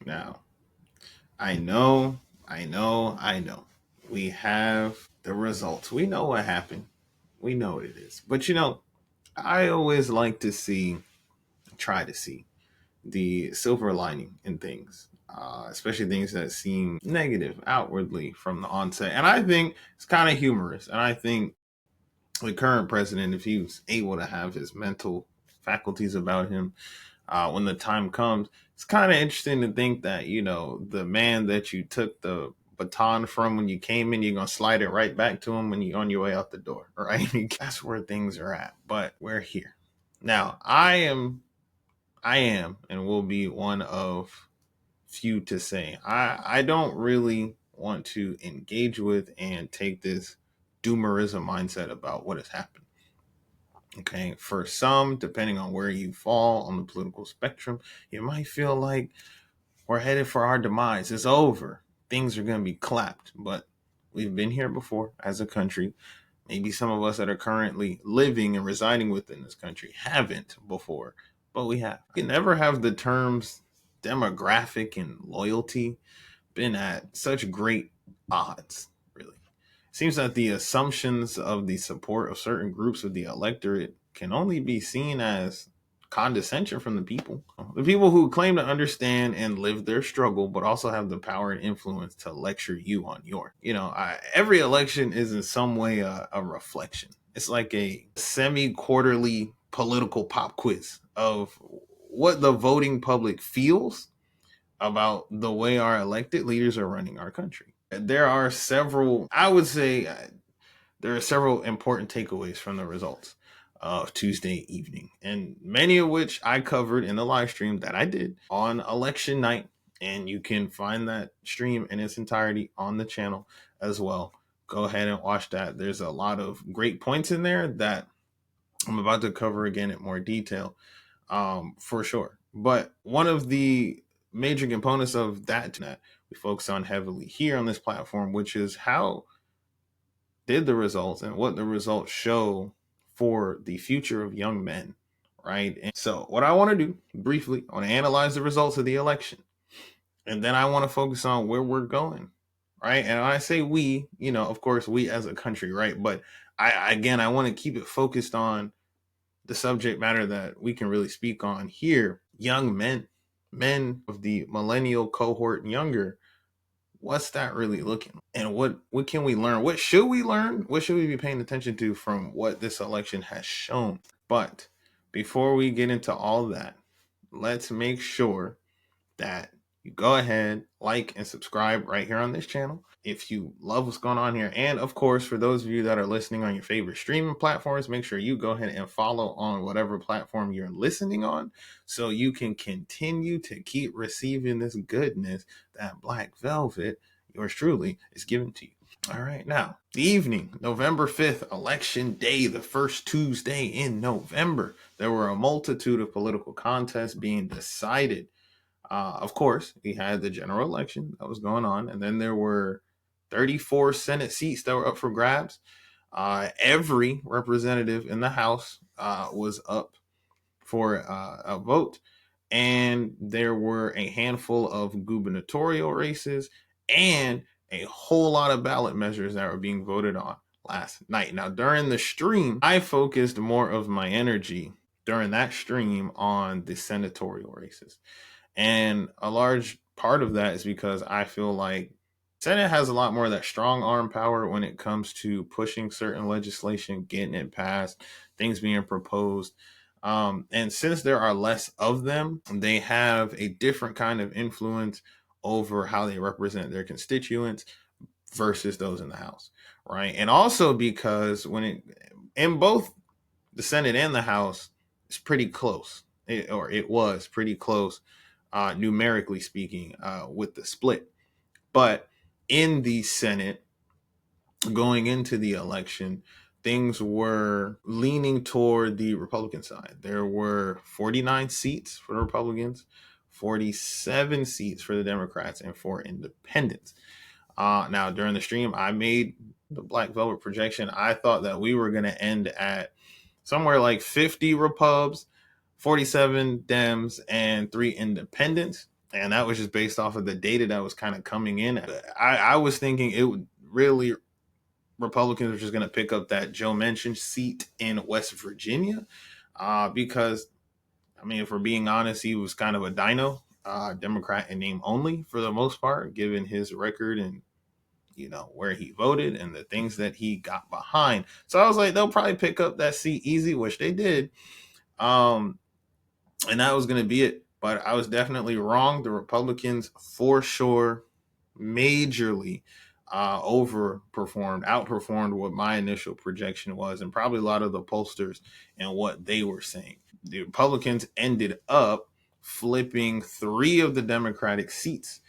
Now, I know. We have the results. We know what happened. We know what it is. But I always like to try to see the silver lining in things, especially things that seem negative outwardly from the onset. And I think it's kind of humorous. And I think the current president, if he was able to have his mental faculties about him, when the time comes, it's kind of interesting to think that the man that you took the baton from when you came in, you're gonna slide it right back to him when you're on your way out the door, right? That's where things are at. But we're here now. I am and will be one of few to say I don't really want to engage with and take this doomerism mindset about what has happened. Okay, for some, depending on where you fall on the political spectrum, you might feel like we're headed for our demise. It's over. Things are going to be clapped. But we've been here before as a country. Maybe some of us that are currently living and residing within this country haven't before, but we have. You can never have the terms demographic and loyalty been at such great odds, really. It seems that the assumptions of the support of certain groups of the electorate can only be seen as condescension from the people. The people who claim to understand and live their struggle, but also have the power and influence to lecture you on your. Every election is in some way a reflection. It's like a semi quarterly political pop quiz of what the voting public feels about the way our elected leaders are running our country. There are several, I would say, there are several important takeaways from the results of Tuesday evening, and many of which I covered in the live stream that I did on election night. And you can find that stream in its entirety on the channel as well. Go ahead and watch that. There's a lot of great points in there that I'm about to cover again in more detail, for sure. But one of the major components of that we focus on heavily here on this platform, which is how did the results and what the results show for the future of young men, right? And so, what I want to do briefly, I want to analyze the results of the election, and then I want to focus on where we're going, right? And when I say we, of course, we as a country, right? But I want to keep it focused on the subject matter that we can really speak on here. Young men of the millennial cohort and younger, what's that really looking like? And what can we learn? What should we learn? What should we be paying attention to from what this election has shown? But before we get into all that, let's make sure that you go ahead, like, and subscribe right here on this channel if you love what's going on here. And of course, for those of you that are listening on your favorite streaming platforms, make sure you go ahead and follow on whatever platform you're listening on so you can continue to keep receiving this goodness that Black Velvet, yours truly, is giving to you. All right, now, the evening, November 5th, election day, the first Tuesday in November. There were a multitude of political contests being decided. Of course, we had the general election that was going on, and then there were 34 Senate seats that were up for grabs. Every representative in the House was up for a vote, and there were a handful of gubernatorial races and a whole lot of ballot measures that were being voted on last night. Now, during the stream, I focused more of my energy during that stream on the senatorial races. And a large part of that is because I feel like Senate has a lot more of that strong arm power when it comes to pushing certain legislation, getting it passed, things being proposed. And since there are less of them, they have a different kind of influence over how they represent their constituents versus those in the House, right? And also because in both the Senate and the House, it's pretty close, it was pretty close, numerically speaking, with the split. But in the Senate, going into the election, things were leaning toward the Republican side. There were 49 seats for the Republicans, 47 seats for the Democrats, and 4 independents. Now, during the stream, I made the Black Velvet projection. I thought that we were going to end at somewhere like 50 Repubs, 47 Dems, and 3 independents. And that was just based off of the data that was kind of coming in. I was thinking it would really, Republicans were just going to pick up that Joe Manchin seat in West Virginia, because, I mean, if we're being honest, he was kind of a dino, Democrat in name only for the most part, given his record and, you know, where he voted and the things that he got behind. So I was like, they'll probably pick up that seat easy, which they did. Um, and that was going to be it. But I was definitely wrong. The Republicans, for sure, majorly outperformed what my initial projection was, and probably a lot of the pollsters and what they were saying. The Republicans ended up flipping 3 of the Democratic seats.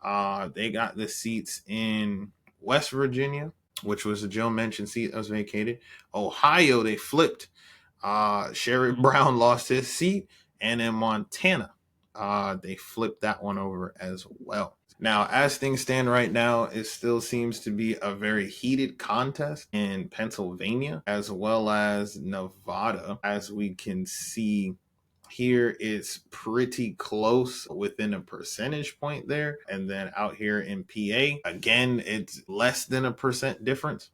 They got the seats in West Virginia, which was the Joe Manchin seat that was vacated. Ohio, they flipped. Sherrod Brown lost his seat, and in Montana, they flipped that one over as well. Now, as things stand right now, it still seems to be a very heated contest in Pennsylvania as well as Nevada. As we can see here, it's pretty close within a percentage point there. And then out here in PA, again, it's less than a percent difference.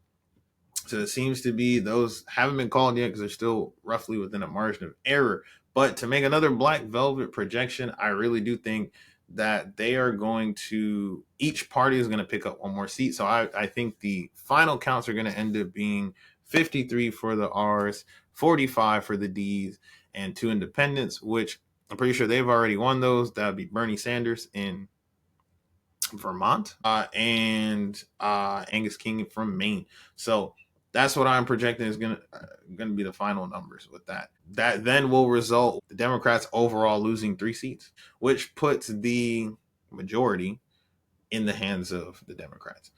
So it seems to be those haven't been called yet because they're still roughly within a margin of error. But to make another Black Velvet projection, I really do think that they are going to, each party is going to pick up one more seat. So I think the final counts are going to end up being 53 for the R's, 45 for the D's, and 2 independents, which I'm pretty sure they've already won those. That would be Bernie Sanders in Vermont, and Angus King from Maine. So that's what I'm projecting is gonna be the final numbers with that. That then will result the Democrats overall losing 3 seats, which puts the majority in the hands of the Democrats.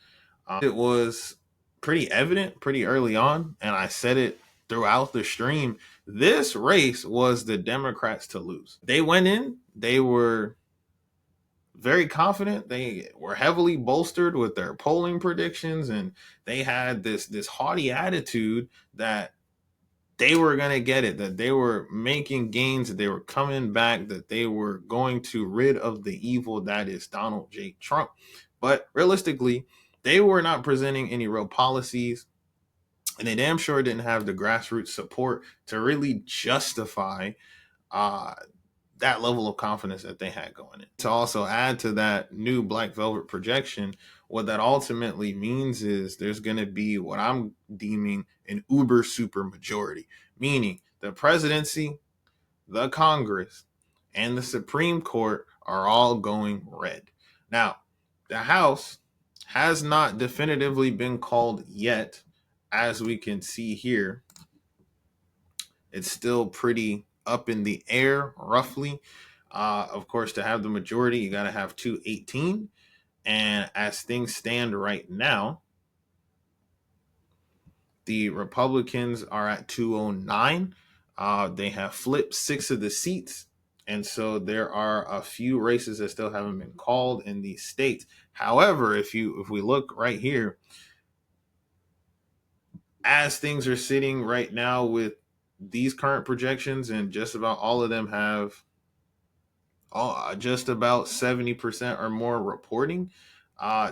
It was pretty evident pretty early on, and I said it throughout the stream. This race was the Democrats to lose. They went in, they were very confident. They were heavily bolstered with their polling predictions, and they had this haughty attitude that they were going to get it, that they were making gains, that they were coming back, that they were going to rid of the evil that is Donald J. Trump. But realistically, they were not presenting any real policies, and they damn sure didn't have the grassroots support to really justify uh, that level of confidence that they had going in. To also add to that new Black Velvet projection, what that ultimately means is there's going to be what I'm deeming an uber super majority, meaning the presidency, the Congress, and the Supreme Court are all going red. Now, the House has not definitively been called yet, as we can see here. It's still pretty up in the air, roughly. Of course, to have the majority, you got to have 218. And as things stand right now, the Republicans are at 209. They have flipped 6 of the seats. And so there are a few races that still haven't been called in these states. However, if we look right here, as things are sitting right now with these current projections, and just about all of them have just about 70% or more reporting,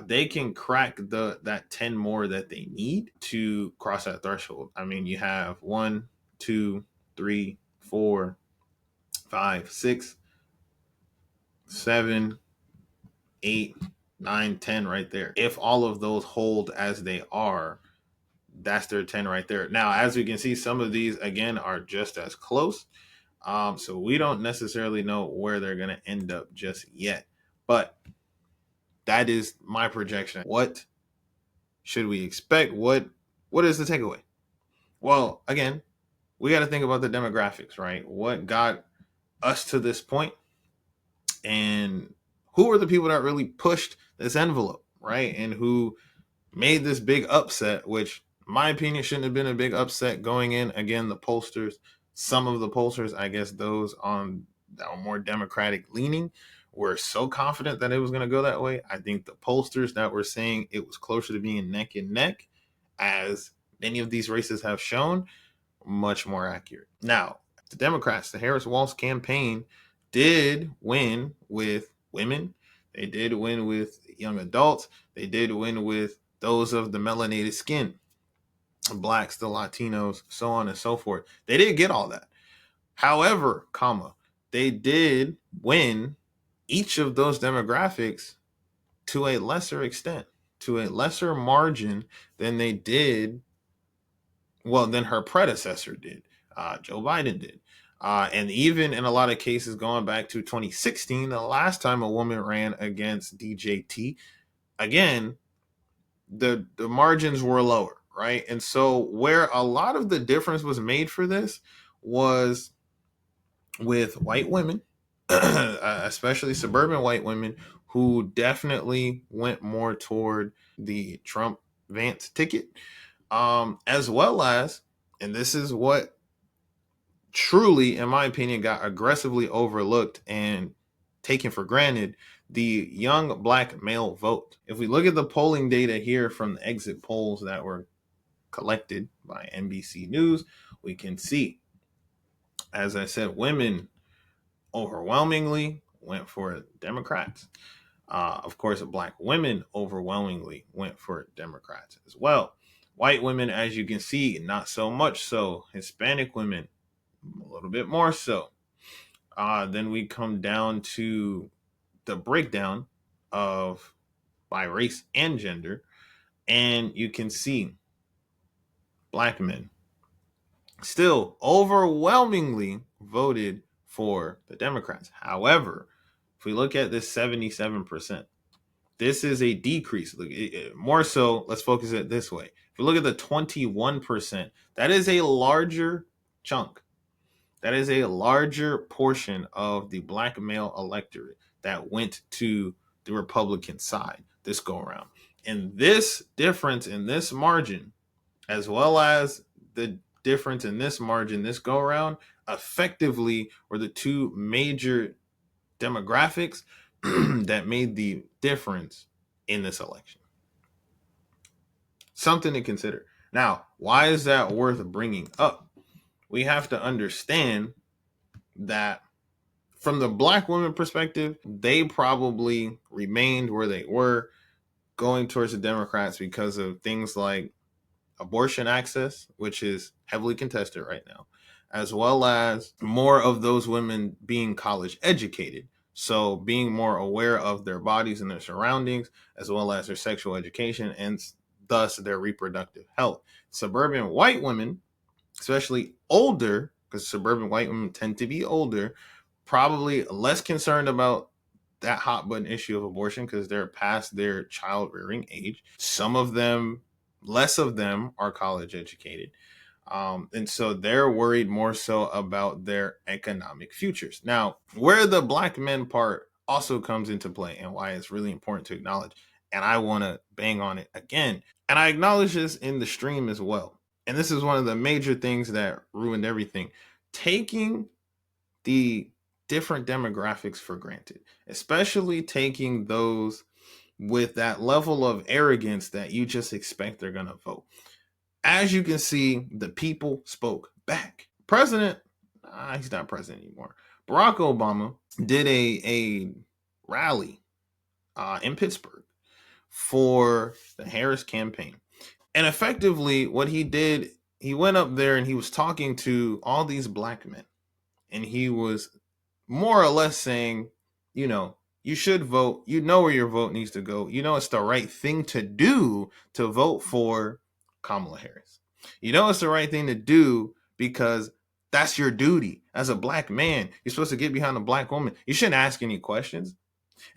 they can crack that 10 more that they need to cross that threshold. I mean, you have 1, 2, 3, 4, 5, 6, 7, 8, 9, 10 right there. If all of those hold as they are, that's their 10 right there. Now, as we can see, some of these again are just as close. So we don't necessarily know where they're going to end up just yet, but that is my projection. What should we expect? What is the takeaway? Well, again, we got to think about the demographics, right? What got us to this point, and who are the people that really pushed this envelope, right? And who made this big upset, which in my opinion shouldn't have been a big upset going in. Again, the pollsters, some of the pollsters, I guess those on that were more Democratic leaning, were so confident that it was going to go that way. I think the pollsters that were saying it was closer to being neck and neck, as many of these races have shown, much more accurate. Now, the Democrats, the Harris Walz campaign did win with women. They did win with young adults. They did win with those of the melanated skin, the blacks, the Latinos, so on and so forth. They did get all that. However, they did win each of those demographics to a lesser extent, to a lesser margin than they did, well, than her predecessor did. Joe Biden did. And even in a lot of cases going back to 2016, the last time a woman ran against DJT, again, the margins were lower, right? And so where a lot of the difference was made for this was with white women, especially suburban white women, who definitely went more toward the Trump Vance ticket, as well as, and this is what truly, in my opinion, got aggressively overlooked and taken for granted, the young black male vote. If we look at the polling data here from the exit polls that were collected by NBC News, we can see, as I said, women overwhelmingly went for Democrats. Of course, black women overwhelmingly went for Democrats as well. White women, as you can see, not so much so. Hispanic women, a little bit more so. Then we come down to the breakdown of by race and gender, and you can see black men still overwhelmingly voted for the Democrats. However, if we look at this 77%, this is a decrease. More so, let's focus it this way. If we look at the 21%, that is a larger chunk. That is a larger portion of the black male electorate that went to the Republican side this go around. And this difference in this margin, as well as the difference in this margin this go around, effectively were the two major demographics that made the difference in this election. Something to consider. Now, why is that worth bringing up? We have to understand that from the black women perspective, they probably remained where they were, going towards the Democrats because of things like abortion access, which is heavily contested right now, as well as more of those women being college educated. So being more aware of their bodies and their surroundings, as well as their sexual education and thus their reproductive health. Suburban white women, especially older, because suburban white women tend to be older, probably less concerned about that hot button issue of abortion because they're past their child rearing age. Some of them, less of them, are college educated. And so they're worried more so about their economic futures. Now, where the black men part also comes into play and why it's really important to acknowledge, and I want to bang on it again, and I acknowledge this in the stream as well. And this is one of the major things that ruined everything. Taking the different demographics for granted, especially taking those with that level of arrogance that you just expect they're going to vote. As you can see, the people spoke back. President, he's not president anymore. Barack Obama did a rally in Pittsburgh for the Harris campaign. And effectively, what he did, he went up there and he was talking to all these black men. And he was more or less saying, you know, you should vote. You know where your vote needs to go. You know it's the right thing to do to vote for Kamala Harris. You know it's the right thing to do because that's your duty. As a black man, you're supposed to get behind a black woman. You shouldn't ask any questions.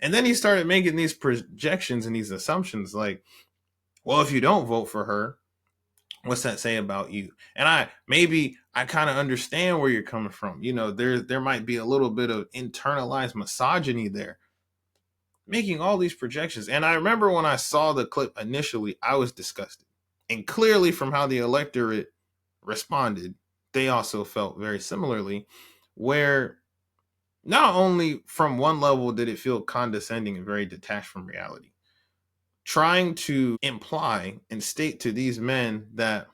And then he started making these projections and these assumptions like, well, if you don't vote for her, what's that say about you? And I kind of understand where you're coming from. You know, there might be a little bit of internalized misogyny there, making all these projections. And I remember when I saw the clip initially, I was disgusted. And clearly from how the electorate responded, they also felt very similarly, where not only from one level did it feel condescending and very detached from reality, trying to imply and state to these men that,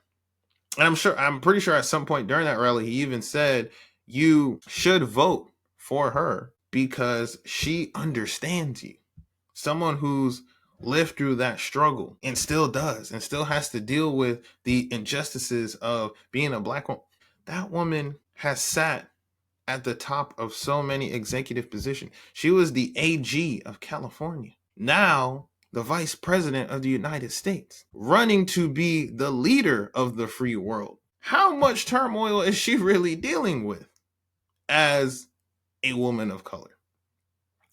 and I'm pretty sure at some point during that rally, he even said, you should vote for her because she understands you. Someone who's lived through that struggle and still does and still has to deal with the injustices of being a black woman. That woman has sat at the top of so many executive positions. She was the AG of California. Now, the vice president of the United States, running to be the leader of the free world. How much turmoil is she really dealing with as a woman of color?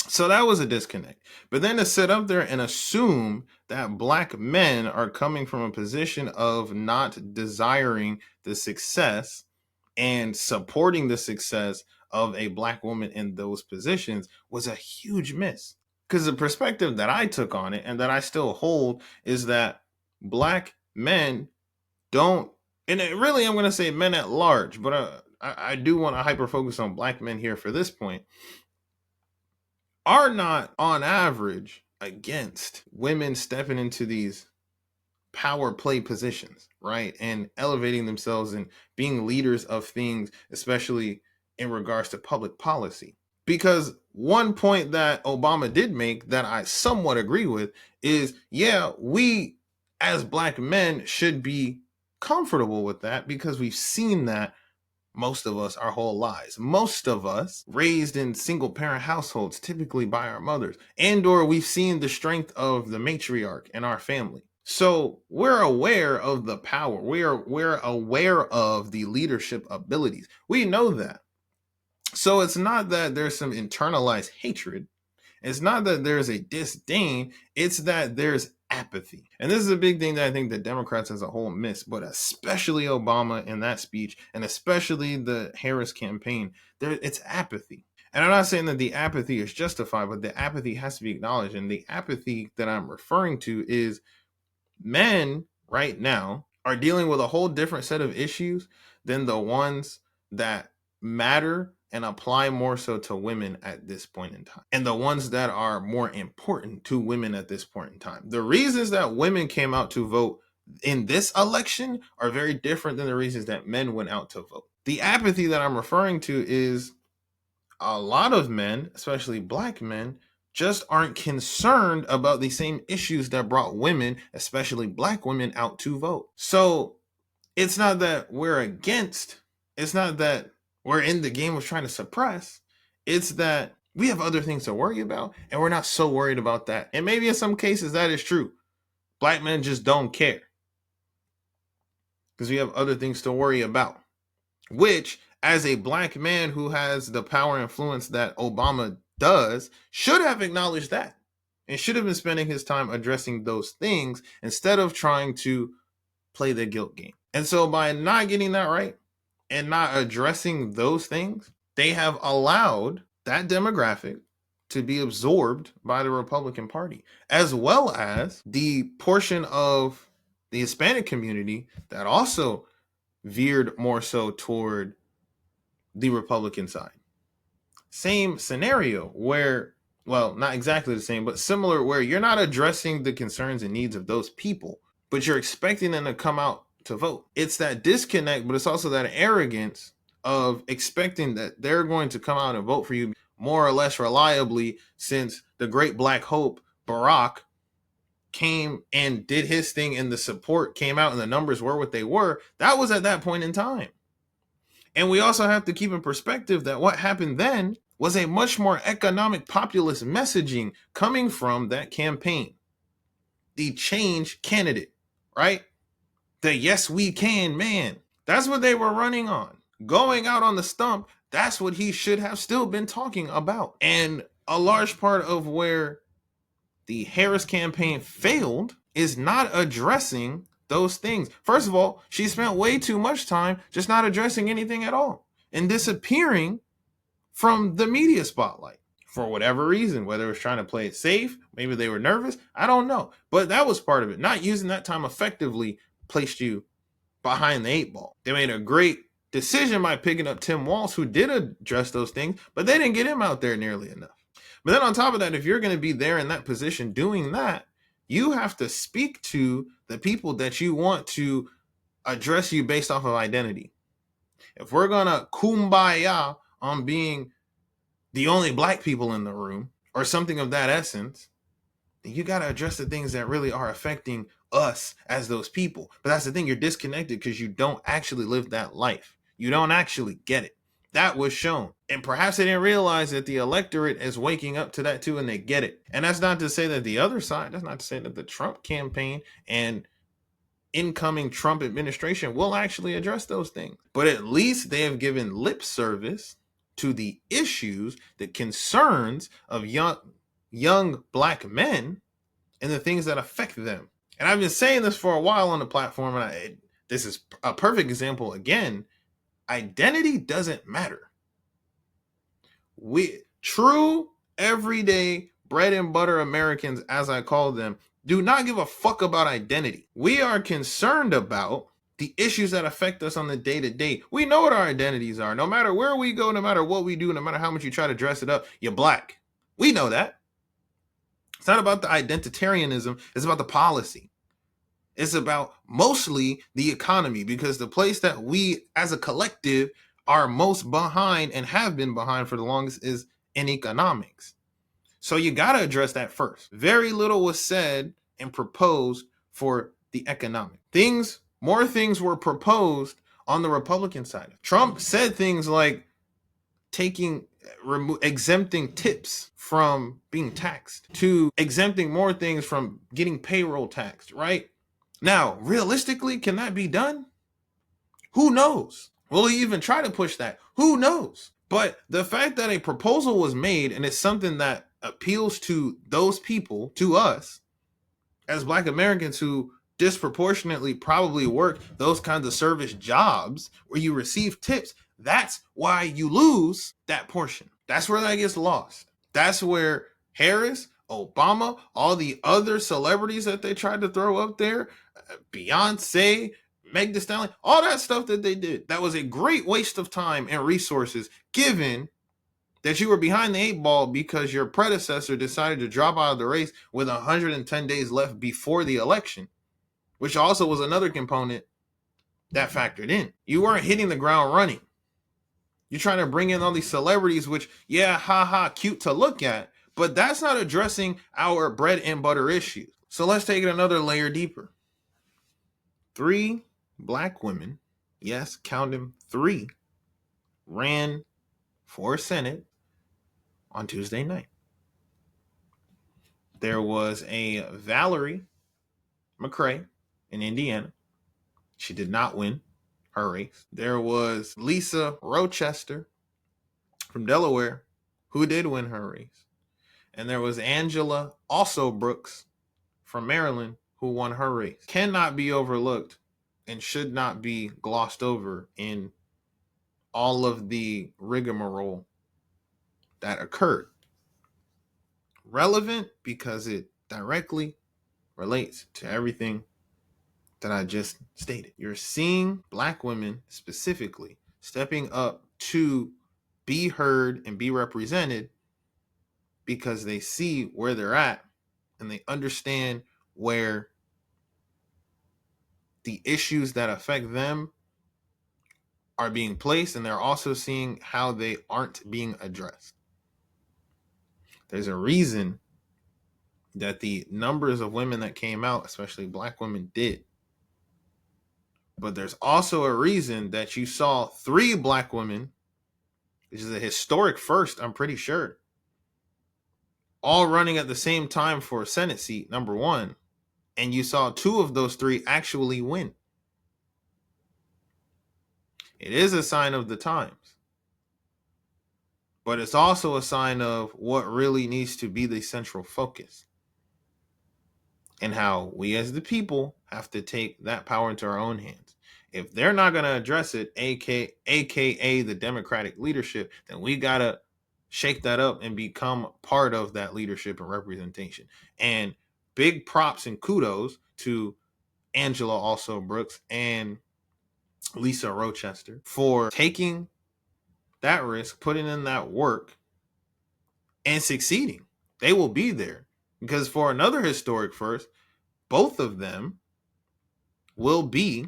So that was a disconnect. But then to sit up there and assume that black men are coming from a position of not desiring the success and supporting the success of a black woman in those positions was a huge miss. Because the perspective that I took on it and that I still hold is that black men don't, and really I'm going to say men at large, but I do want to hyper focus on black men here for this point, are not on average against women stepping into these power play positions, right? And elevating themselves and being leaders of things, especially in regards to public policy. Because one point that Obama did make that I somewhat agree with is, yeah, we as black men should be comfortable with that because we've seen that most of us our whole lives. Most of us raised in single parent households, typically by our mothers, and or we've seen the strength of the matriarch in our family. So we're aware of the power. We're aware of the leadership abilities. We know that. So it's not that there's some internalized hatred. It's not that there's a disdain. It's that there's apathy. And this is a big thing that I think the Democrats as a whole miss, but especially Obama in that speech, and especially the Harris campaign, it's apathy. And I'm not saying that the apathy is justified, but the apathy has to be acknowledged. And the apathy that I'm referring to is men right now are dealing with a whole different set of issues than the ones that matter and apply more so to women at this point in time, and the ones that are more important to women at this point in time. The reasons that women came out to vote in this election are very different than the reasons that men went out to vote. The apathy that I'm referring to is a lot of men, especially black men, just aren't concerned about the same issues that brought women, especially black women, out to vote. So it's not that we're against, it's not that we're in the game of trying to suppress. It's that we have other things to worry about, and we're not so worried about that. And maybe in some cases that is true. Black men just don't care because we have other things to worry about, which, as a black man who has the power and influence that Obama does, should have acknowledged that and should have been spending his time addressing those things instead of trying to play the guilt game. And so by not getting that right and not addressing those things, they have allowed that demographic to be absorbed by the Republican Party, as well as the portion of the Hispanic community that also veered more so toward the Republican side. Same scenario where, well, not exactly the same, but similar, where you're not addressing the concerns and needs of those people, but you're expecting them to come out to vote. It's that disconnect, but it's also that arrogance of expecting that they're going to come out and vote for you more or less reliably, since the great black hope, Barack, came and did his thing and the support came out and the numbers were what they were. That was at that point in time. And we also have to keep in perspective that what happened then was a much more economic populist messaging coming from that campaign. The change candidate, right? The yes we can man. That's what they were running on. Going out on the stump, that's what he should have still been talking about. And a large part of where the Harris campaign failed is not addressing those things. First of all, she spent way too much time just not addressing anything at all and disappearing from the media spotlight for whatever reason, whether it was trying to play it safe, maybe they were nervous, I don't know. But that was part of it. Not using that time effectively placed you behind the eight ball. They made a great decision by picking up Tim Walz, who did address those things, but they didn't get him out there nearly enough. But then on top of that, if you're going to be there in that position doing that, you have to speak to the people that you want to address you based off of identity. If we're going to kumbaya on being the only black people in the room or something of that essence, then you got to address the things that really are affecting us as those people. But that's the thing, you're disconnected because you don't actually live that life. You don't actually get it. That was shown. And perhaps they didn't realize that the electorate is waking up to that too, and they get it. And that's not to say that the other side, that's not to say that the Trump campaign and incoming Trump administration will actually address those things. But at least they have given lip service to the issues, the concerns of young black men and the things that affect them. And I've been saying this for a while on the platform, and this is a perfect example again. Identity doesn't matter. We true everyday bread and butter Americans, as I call them, do not give a fuck about identity. We are concerned about the issues that affect us on the day to day. We know what our identities are. No matter where we go, no matter what we do, no matter how much you try to dress it up, you're black. We know that. It's not about the identitarianism, it's about the policy. It's about mostly the economy, because the place that we as a collective are most behind and have been behind for the longest is in economics. So you got to address that first. Very little was said and proposed for the economic things. More things were proposed on the Republican side. Trump said things like exempting tips from being taxed, to exempting more things from getting payroll taxed, right? Now, realistically, can that be done? Who knows? Will he even try to push that? Who knows? But the fact that a proposal was made and it's something that appeals to those people, to us, as Black Americans who disproportionately probably work those kinds of service jobs where you receive tips, that's why you lose that portion. That's where that gets lost. That's where Harris, Obama, all the other celebrities that they tried to throw up there, Beyonce, Meg Thee Stallion, all that stuff that they did, that was a great waste of time and resources, given that you were behind the 8 ball because your predecessor decided to drop out of the race with 110 days left before the election, which also was another component that factored in. You weren't hitting the ground running. You're trying to bring in all these celebrities, which, yeah, haha, cute to look at, but that's not addressing our bread and butter issues. So let's take it another layer deeper. 3 Black women, yes, count them, 3, ran for Senate on Tuesday night. There was a Valerie McRae in Indiana. She did not win her race. There was Lisa Rochester from Delaware, who did win her race. And there was Angela also Brooks from Maryland, who won her race. Cannot be overlooked and should not be glossed over in all of the rigmarole that occurred. Relevant because it directly relates to everything that I just stated. You're seeing Black women specifically stepping up to be heard and be represented because they see where they're at and they understand where the issues that affect them are being placed, and they're also seeing how they aren't being addressed. There's a reason that the numbers of women that came out, especially Black women, did. But there's also a reason that you saw 3 Black women, which is a historic first, I'm pretty sure, all running at the same time for a Senate seat, number 1. And you saw 2 of those 3 actually win. It is a sign of the times. But it's also a sign of what really needs to be the central focus. And how we as the people have to take that power into our own hands. If they're not going to address it, aka the Democratic leadership, then we got to shake that up and become part of that leadership and representation. And big props and kudos to Angela also Brooks and Lisa Rochester for taking that risk, putting in that work, and succeeding. They will be there because for another historic first, both of them will be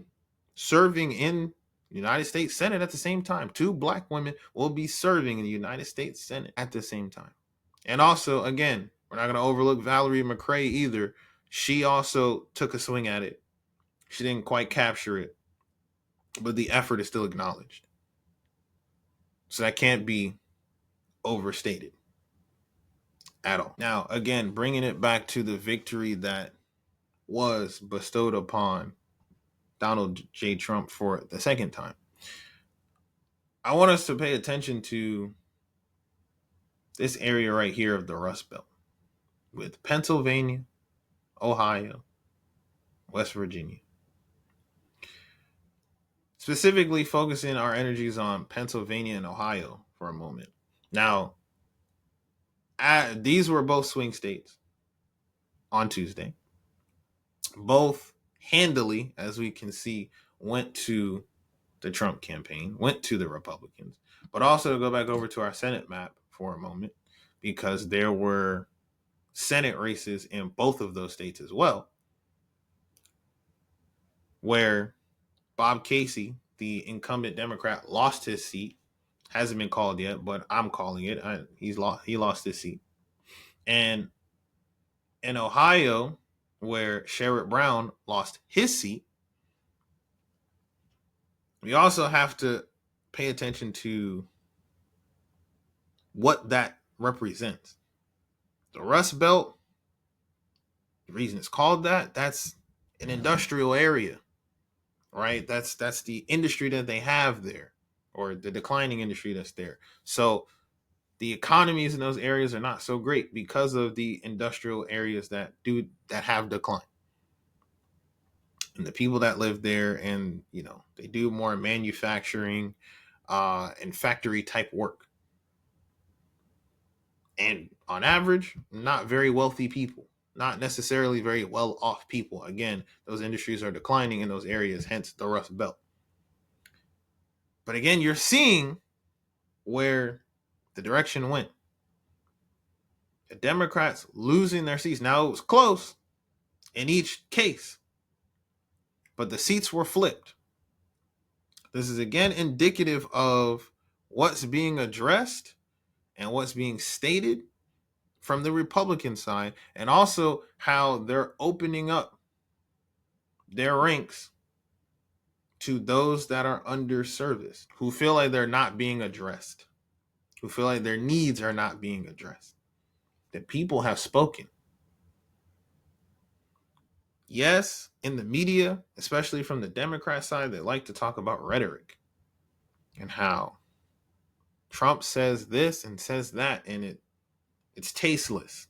serving in United States Senate at the same time. 2 black women will be serving in the United States Senate at the same time. And also, again, we're not going to overlook Valerie McRae either. She also took a swing at it. She didn't quite capture it, but the effort is still acknowledged. So that can't be overstated at all. Now, again, bringing it back to the victory that was bestowed upon Donald J. Trump for the second time. I want us to pay attention to this area right here of the Rust Belt with Pennsylvania, Ohio, West Virginia. Specifically focusing our energies on Pennsylvania and Ohio for a moment. Now, these were both swing states on Tuesday. Both handily, as we can see, went to the Trump campaign, went to the Republicans. But also to go back over to our Senate map for a moment, because there were Senate races in both of those states as well, where Bob Casey, the incumbent Democrat, lost his seat. Hasn't been called yet, but I'm calling it. He lost his seat. And in Ohio, where Sherrod Brown lost his seat, we also have to pay attention to what that represents. The Rust Belt, the reason it's called that, that's an industrial area, right? That's the industry that they have there, or the declining industry that's there. So the economies in those areas are not so great because of the industrial areas that have declined. And the people that live there, and they do more manufacturing and factory type work. And on average, not very wealthy people, not necessarily very well off people. Again, those industries are declining in those areas, hence the Rust Belt. But again, you're seeing where the direction went. The Democrats losing their seats. Now, it was close in each case, but the seats were flipped. This is again indicative of what's being addressed and what's being stated from the Republican side, and also how they're opening up their ranks to those that are under service, who feel like they're not being addressed, who feel like their needs are not being addressed. The people have spoken. Yes, in the media, especially from the Democrat side, they like to talk about rhetoric and how Trump says this and says that, and it's tasteless,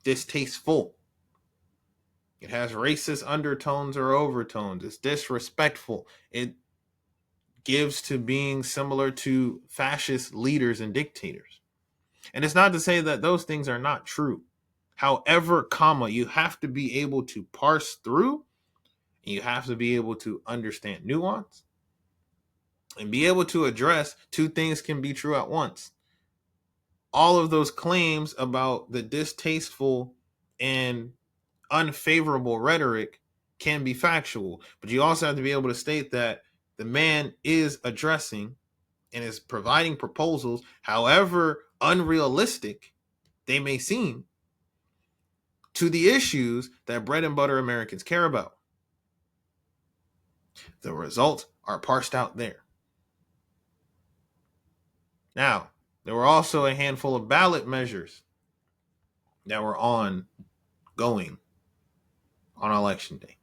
distasteful. It has racist undertones or overtones. It's disrespectful. It gives to being similar to fascist leaders and dictators. And it's not to say that those things are not true. However, you have to be able to parse through, and you have to be able to understand nuance and be able to address two things can be true at once. All of those claims about the distasteful and unfavorable rhetoric can be factual, but you also have to be able to state that the man is addressing and is providing proposals, however unrealistic they may seem, to the issues that bread and butter Americans care about. The results are parsed out there. Now, there were also a handful of ballot measures that were ongoing on election day.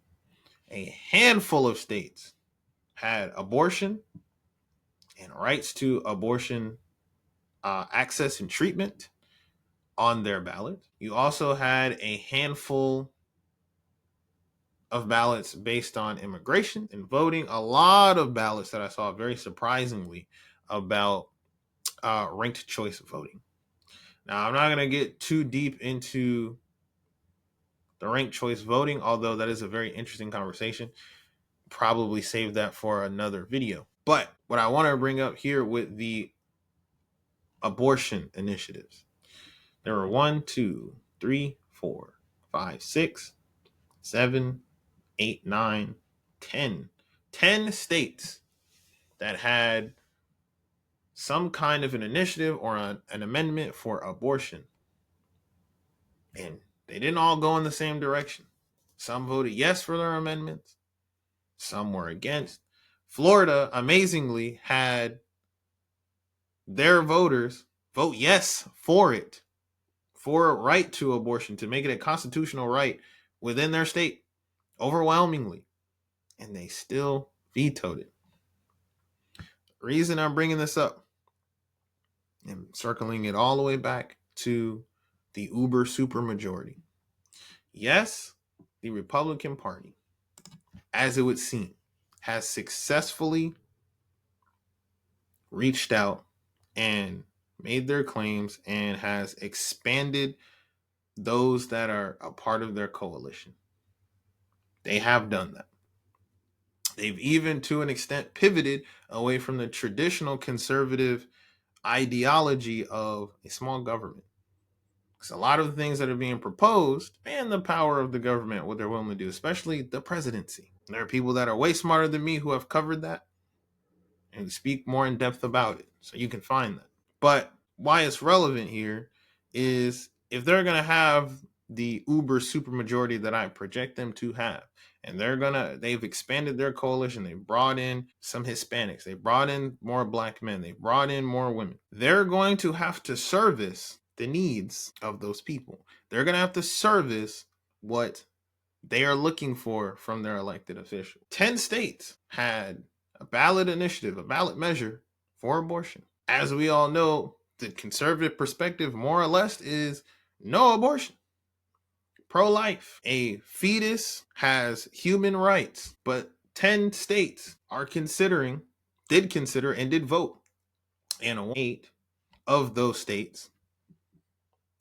A handful of states had abortion and rights to abortion access and treatment on their ballot. You also had a handful of ballots based on immigration and voting. A lot of ballots that I saw, very surprisingly, about ranked choice voting. Now, I'm not going to get too deep into the ranked choice voting, although that is a very interesting conversation. Probably save that for another video. But what I want to bring up here with the abortion initiatives, there were 1, 2, 3, 4, 5, 6, 7, 8, 9, 10 states that had some kind of an initiative or an amendment for abortion. And they didn't all go in the same direction. Some voted yes for their amendments, some were against. Florida, amazingly, had their voters vote yes for it, for a right to abortion, to make it a constitutional right within their state, overwhelmingly. And they still vetoed it. The reason I'm bringing this up and circling it all the way back to the uber super majority. Yes, the Republican Party, as it would seem, has successfully reached out and made their claims and has expanded those that are a part of their coalition. They have done that. They've even, to an extent, pivoted away from the traditional conservative ideology of a small government. Because a lot of the things that are being proposed and the power of the government, what they're willing to do, especially the presidency. There are people that are way smarter than me who have covered that and speak more in depth about it. So you can find that. But why it's relevant here is if they're going to have the uber super majority that I project them to have, and they've expanded their coalition, they brought in some Hispanics, they brought in more black men, they brought in more women, they're going to have to service the needs of those people. They're going to have to service what they are looking for from their elected official. 10 states had a ballot initiative, a ballot measure for abortion. As we all know, the conservative perspective, more or less, is no abortion. Pro-life. A fetus has human rights, but 10 states did consider, and did vote. And 8 of those states,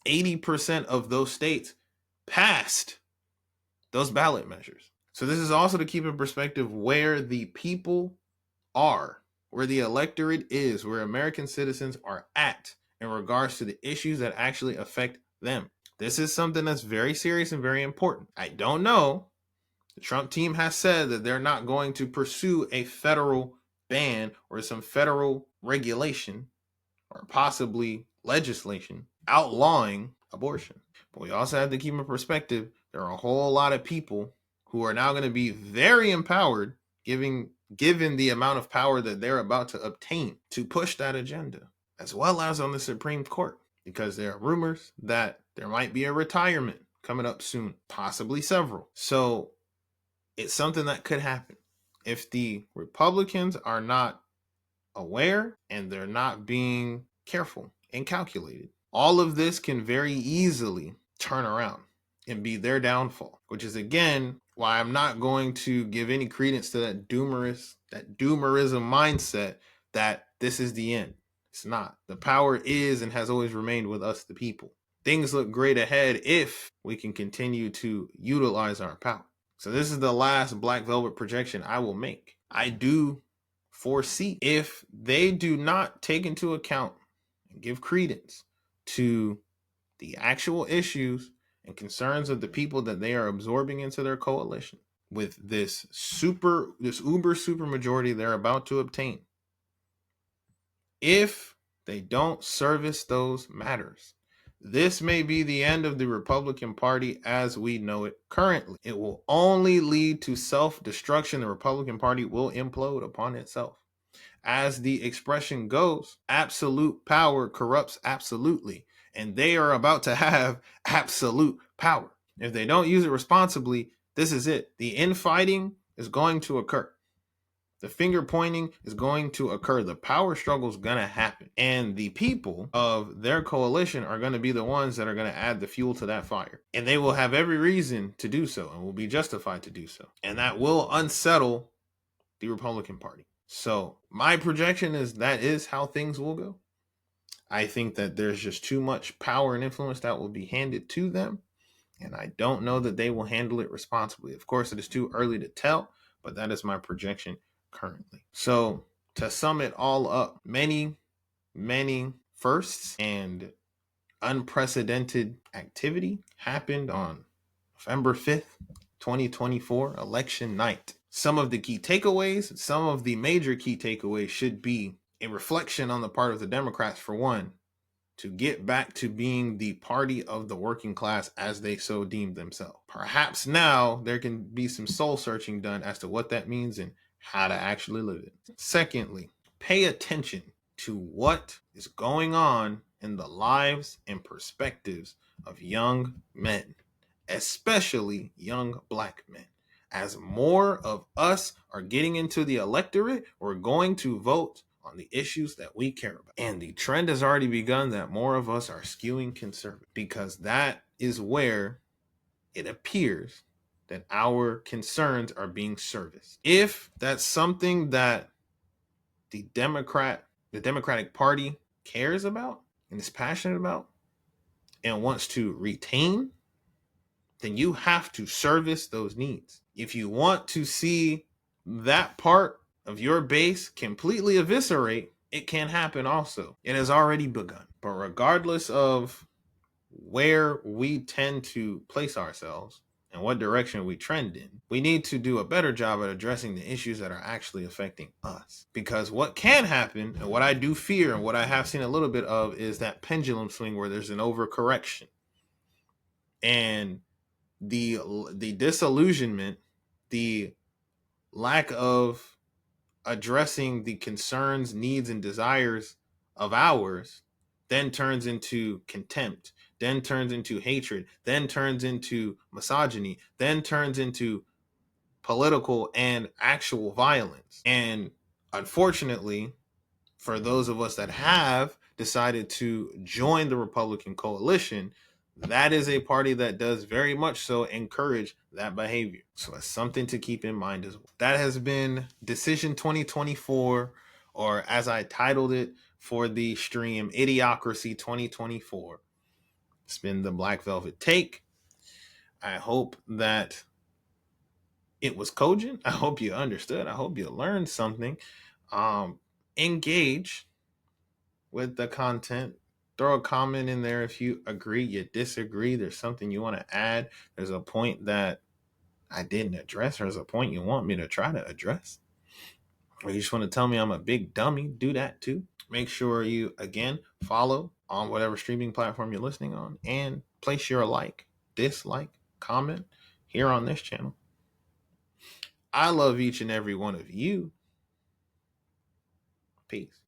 80% of those states passed those ballot measures. So this is also to keep in perspective where the people are, where the electorate is, where American citizens are at in regards to the issues that actually affect them. This is something that's very serious and very important. I don't know. The Trump team has said that they're not going to pursue a federal ban or some federal regulation or possibly legislation outlawing abortion. But we also have to keep in perspective, there are a whole lot of people who are now going to be very empowered, given the amount of power that they're about to obtain to push that agenda, as well as on the Supreme Court, because there are rumors that there might be a retirement coming up soon, possibly several. So it's something that could happen if the Republicans are not aware and they're not being careful and calculated. All of this can very easily turn around and be their downfall, which is again why I'm not going to give any credence to that doomerism mindset that this is the end. It's not. The power is and has always remained with us, the people. Things look great ahead if we can continue to utilize our power. So this is the last Black Velvet projection I will make. I do foresee, if they do not take into account and give credence to the actual issues and concerns of the people that they are absorbing into their coalition, with this uber super majority they're about to obtain, if they don't service those matters, this may be the end of the Republican Party as we know it currently. It will only lead to self-destruction. The Republican Party will implode upon itself. As the expression goes, absolute power corrupts absolutely. And they are about to have absolute power. If they don't use it responsibly, this is it. The infighting is going to occur. The finger pointing is going to occur. The power struggle is going to happen. And the people of their coalition are going to be the ones that are going to add the fuel to that fire. And they will have every reason to do so and will be justified to do so. And that will unsettle the Republican Party. So my projection is that is how things will go. I think that there's just too much power and influence that will be handed to them. And I don't know that they will handle it responsibly. Of course, it is too early to tell, but that is my projection currently. So to sum it all up, many firsts and unprecedented activity happened on November 5th, 2024 election night. Some of the key takeaways, some of the major key takeaways should be a reflection on the part of the Democrats, for one, to get back to being the party of the working class as they so deem themselves. Perhaps now there can be some soul searching done as to what that means and how to actually live it. Secondly, pay attention to what is going on in the lives and perspectives of young men, especially young black men. As more of us are getting into the electorate, we're going to vote on the issues that we care about. And the trend has already begun that more of us are skewing conservative, because that is where it appears that our concerns are being serviced. If that's something that the Democratic Party cares about and is passionate about and wants to retain, then you have to service those needs. If you want to see that part of your base completely eviscerate, it can happen also. It has already begun. But regardless of where we tend to place ourselves and what direction we trend in, we need to do a better job at addressing the issues that are actually affecting us. Because what can happen, and what I do fear and what I have seen a little bit of, is that pendulum swing where there's an overcorrection. And the disillusionment, the lack of addressing the concerns, needs, and desires of ours then turns into contempt, then turns into hatred, then turns into misogyny, then turns into political and actual violence. And unfortunately, for those of us that have decided to join the Republican coalition, that is a party that does very much so encourage that behavior. So it's something to keep in mind as well. That has been Decision 2024, or as I titled it for the stream, Idiocracy 2024. It's been the Black Velvet Take. I hope that it was cogent. I hope you understood. I hope you learned something. Engage with the content. Throw a comment in there if you agree, you disagree, there's something you want to add, there's a point that I didn't address, or there's a point you want me to try to address, or you just want to tell me I'm a big dummy, do that too. Make sure you, again, follow on whatever streaming platform you're listening on, and place your like, dislike, comment here on this channel. I love each and every one of you. Peace.